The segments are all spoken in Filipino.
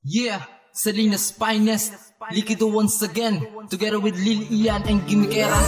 Yeah, Salinas finest, Liquido once again, together with Lil Ian and Gimikera.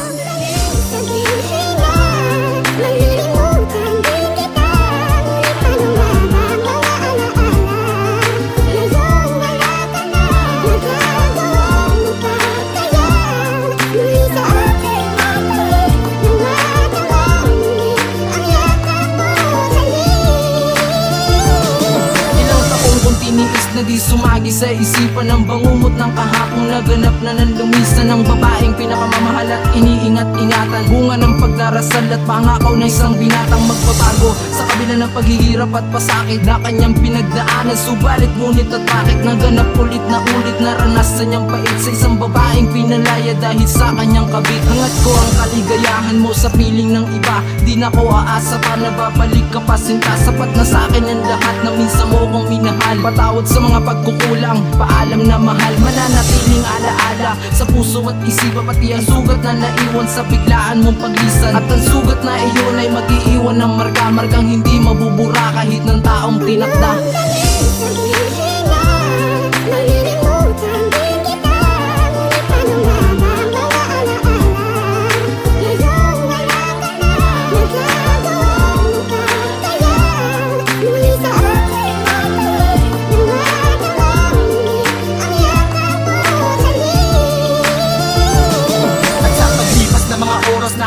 Tiniis na di sumagi sa isipan ng bangumot ng kahapong naganap na ng lumisan ng babaeng pinakamamahal at iniingat-ingatan. Bunga ng pagdarasal at pangakaw ng isang binatang magbabago sa kabila ng paghihirap at pasakit na kanyang pinagdaanan. Subalit ngunit at bakit naganap ulit na ulit naranasan niyang pait sa isang babaeng pinalaya dahil sa kanyang kabit. Hangat ko ang kaligayahan mo sa piling ng iba, di na ko aasa pa na babalik ka pa sinta. Sapat na sa akin ang lahat na minsan mo kong minahal. Patawad sa mga pagkukulang, paalam na mahal. Mananatiling alaala sa puso at isipan, pati ang sugat na naiwan sa biglaan mong paglisan. At ang sugat na iyon ay mag-iiwan ng marka-markang hindi mabubura kahit ng taong tinakda.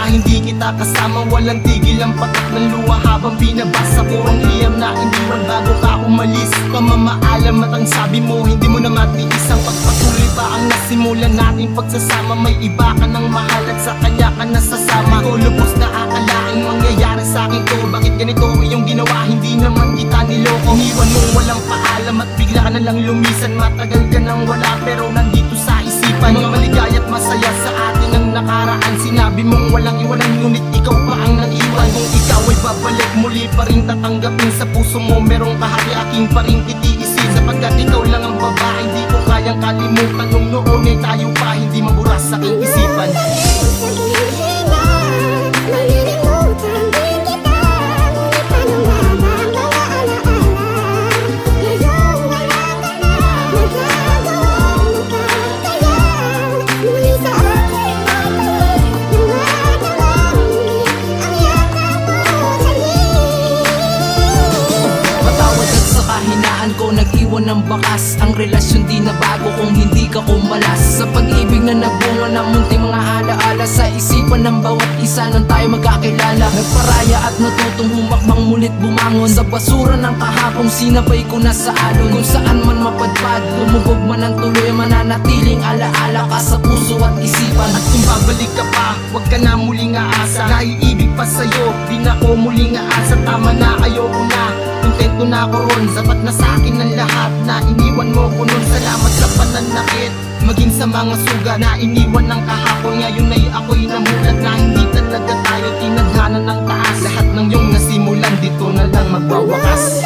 Hindi kita kasama, walang tigil ang patak ng luha habang binabasa ko ang liyam na iniwan bago ka umalis. Pamamaalam at ang sabi mo, hindi mo na matiis ang pagpatuloy pa ang nasimulan nating pagsasama. May iba ka ng mahal at sa kanya ka nasasama. Ko lubos na akalaing mangyayari sa akin to. Bakit ganito iyong ginawa, hindi naman kita niloko. Iniwan mong walang paalam at bigla ka na lang lumisan. Matagal ka nang wala pero nandito sa isipan. Mga maligaya at masaya sa atin ang nakaraan. Sinabi mong walang iwanan ngunit ikaw pa ang nag-iwan. Kung ikaw ay babalik muli pa rin tatanggapin sa puso mo. Merong kahari aking pa rin titiisin. Sapagkat ikaw lang ang babae di ko kayang kalimutan. Nung noon ay tayo pa hindi maburas sa aking isipan. Ko nag-iwan ng bakas, ang relasyon di na bago kung hindi ka kumalas. Sa pag-ibig na nagbunga ng munting mga alaala sa isipan ng bawat isa nang tayo magkakilala. Nagparaya at natutong humakbang mulit bumangon sa basura ng kahapong sinabay ko na sa alon. Kung saan man mapadpad, lumubog man ang tuloy, mananatiling alaala ka sa puso at isipan. At kung babalik ka pa, huwag ka na muling aasa. Naiibig pa sa'yo, di na ko muling aasa. Tama na, ayoko na, kontento na ako ron. Sapat na sa akin ang lahat na iniwan mo ko nun. Salamat sa pananakit, maging sa mga suga na iniwan ng kahapon. Ngayon ay ako'y namulat na hindi talaga tayo tinadhana ng taas. Lahat ng iyong nasimulan dito na lang magwawakas.